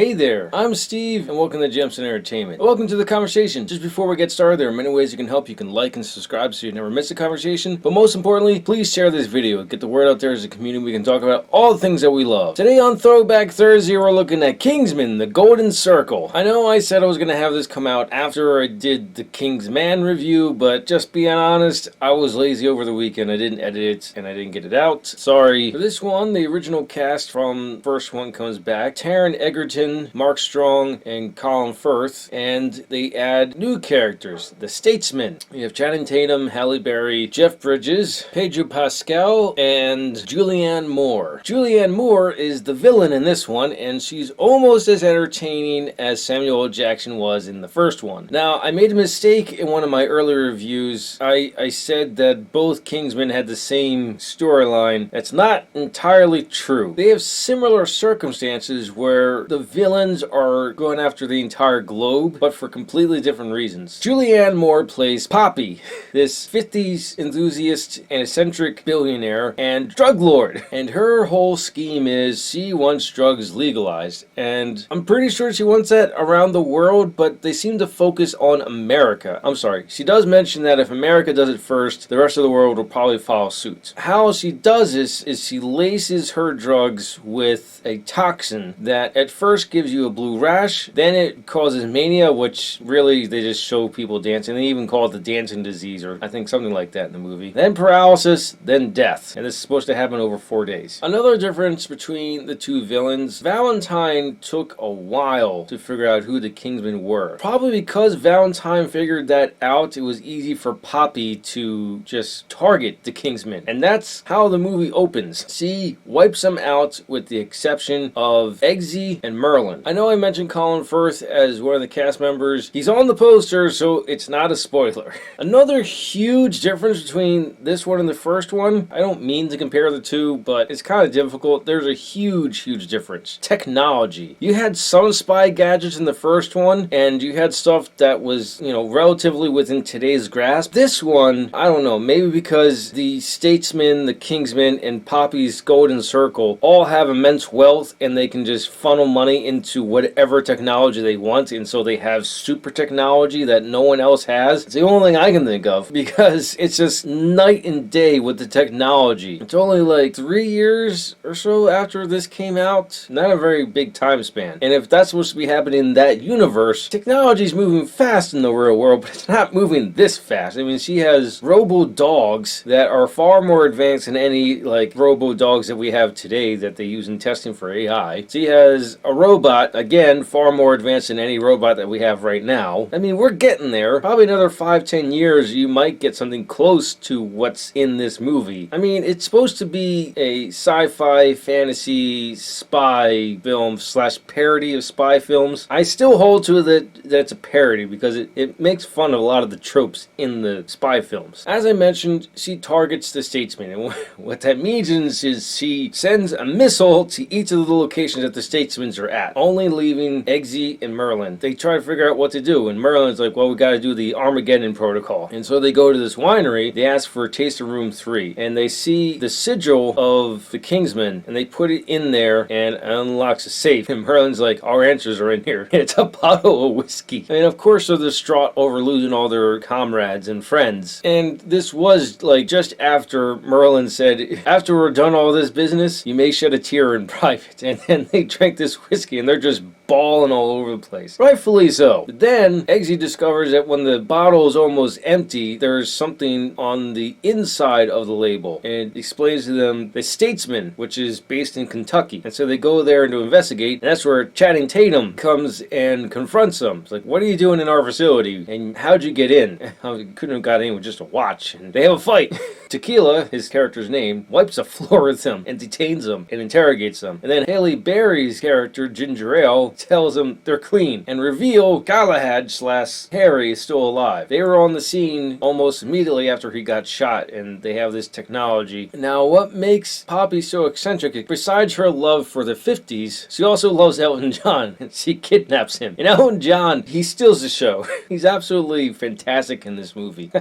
Hey there, I'm Steve, and welcome to Jamsin Entertainment. Welcome to the conversation. Just before we get started, there are many ways you can help. You can like and subscribe so you never miss a conversation. But most importantly, please share this video. Get the word out there as a community. We can talk about all the things that we love. Today on Throwback Thursday, we're looking at Kingsman, the Golden Circle. I know I said I was going to have this come out after I did the Kingsman review, but just being honest, I was lazy over the weekend. I didn't edit it, and I didn't get it out. Sorry. For this one, the original cast from the first one comes back. Taron Egerton, Mark Strong, and Colin Firth, and they add new characters, the Statesman. We have Channing Tatum, Halle Berry, Jeff Bridges, Pedro Pascal, and Julianne Moore. Julianne Moore is the villain in this one, and she's almost as entertaining as Samuel L. Jackson was in the first one. Now, I made a mistake in one of my earlier reviews. I said that both Kingsmen had the same storyline. That's not entirely true. They have similar circumstances where the villains are going after the entire globe, but for completely different reasons. Julianne Moore plays Poppy, this 50s enthusiast and eccentric billionaire and drug lord. And her whole scheme is she wants drugs legalized. And I'm pretty sure she wants that around the world, but they seem to focus on America. I'm sorry, she does mention that if America does it first, the rest of the world will probably follow suit. How she does this is she laces her drugs with a toxin that at first gives you a blue rash, then it causes mania, which really they just show people dancing. They even call it the dancing disease, or I think something like that in the movie. Then paralysis, then death. And this is supposed to happen over 4 days. Another difference between the two villains, Valentine took a while to figure out who the Kingsmen were. Probably because Valentine figured that out, it was easy for Poppy to just target the Kingsmen. And that's how the movie opens. She wipes them out with the exception of Eggsy and Merlin. I know I mentioned Colin Firth as one of the cast members. He's on the poster, so it's not a spoiler. Another huge difference between this one and the first one, I don't mean to compare the two, but it's kind of difficult. There's a huge difference. Technology. You had some spy gadgets in the first one, and you had stuff that was, relatively within today's grasp. This one, I don't know, maybe because the Statesman, the Kingsman, and Poppy's Golden Circle all have immense wealth, and they can just funnel money into whatever technology they want, and so they have super technology that no one else has. It's the only thing I can think of, because it's just night and day with the technology. It's only like 3 years or so after this came out. Not a very big time span. And if that's supposed to be happening in that universe, technology is moving fast in the real world, but it's not moving this fast. I mean, she has robo-dogs that are far more advanced than any, robo-dogs that we have today that they use in testing for AI. She has a robot, again, far more advanced than any robot that we have right now. I mean, we're getting there. Probably another 5-10 years, you might get something close to what's in this movie. I mean, it's supposed to be a sci-fi, fantasy, spy film / parody of spy films. I still hold to that it's a parody because it makes fun of a lot of the tropes in the spy films. As I mentioned, she targets the Statesman, and what that means is she sends a missile to each of the locations that the Statesmen are at, only leaving Eggsy and Merlin. They try to figure out what to do, and Merlin's like, well, we gotta do the Armageddon protocol. And so they go to this winery, they ask for a taste of room 3, and they see the sigil of the Kingsmen, and they put it in there, and it unlocks a safe, and Merlin's like, our answers are in here. It's a bottle of whiskey. And of course they're distraught over losing all their comrades and friends. And this was just after Merlin said, after we're done all this business, you may shed a tear in private. And then they drank this whiskey, and they're just balling all over the place. Rightfully so. But then Eggsy discovers that when the bottle is almost empty, there's something on the inside of the label, and it explains to them the Statesman, which is based in Kentucky. And so they go there to investigate, and that's where Channing Tatum comes and confronts them. It's like, what are you doing in our facility? And how'd you get in? I couldn't have got in with just a watch. And they have a fight. Tequila, his character's name, wipes the floor with them and detains them and interrogates them. And then Halle Berry's character, Ginger Ale, tells them they're clean and reveal Galahad / Harry is still alive. They were on the scene almost immediately after he got shot, and they have this technology. Now, what makes Poppy so eccentric, besides her love for the 50s, she also loves Elton John, and she kidnaps him. And Elton John, he steals the show. He's absolutely fantastic in this movie.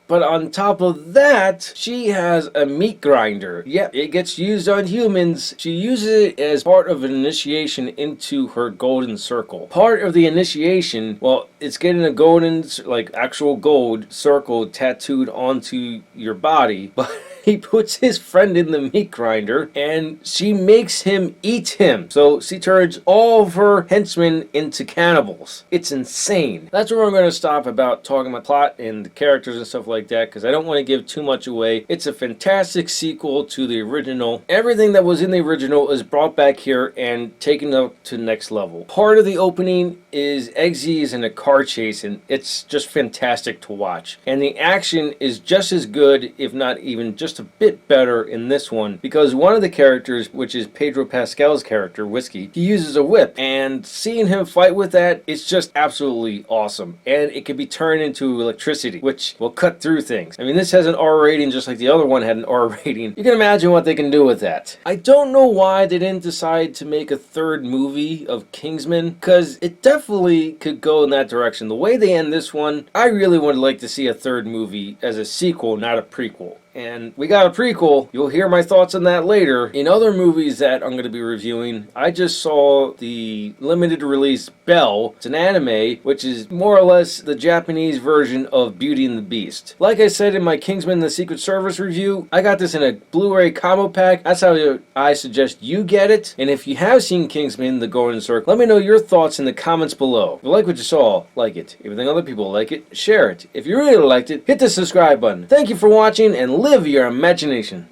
But on top of that, she has a meat grinder. Yep, it gets used on humans. She uses it as part of an initiation into her golden circle. Part of the initiation, well, it's getting a golden, like actual gold circle tattooed onto your body, but he puts his friend in the meat grinder and she makes him eat him. So she turns all of her henchmen into cannibals. It's insane. That's where I'm going to stop about talking about plot and the characters and stuff like that, because I don't want to give too much away. It's a fantastic sequel to the original. Everything that was in the original is brought back here and taken up to the next level. Part of the opening is Eggsy's in a car chase, and it's just fantastic to watch. And the action is just as good, if not even just a bit better in this one, because one of the characters, which is Pedro Pascal's character, Whiskey, he uses a whip, and seeing him fight with that, it's just absolutely awesome. And it can be turned into electricity, which will cut through things. I mean, this has an R rating just like the other one had an R rating. You can imagine what they can do with that. I don't know why they didn't decide to make a third movie of Kingsman, because it definitely could go in that direction. The way they end this one, I really would like to see a third movie as a sequel, not a prequel. And we got a prequel. You'll hear my thoughts on that later. In other movies that I'm going to be reviewing, I just saw the limited release Belle. It's an anime, which is more or less the Japanese version of Beauty and the Beast. Like I said in my Kingsman The Secret Service review, I got this in a Blu-ray combo pack. That's how I suggest you get it. And if you have seen Kingsman The Golden Circle, let me know your thoughts in the comments below. If you like what you saw, like it. If you think other people like it, share it. If you really liked it, hit the subscribe button. Thank you for watching, and live your imagination.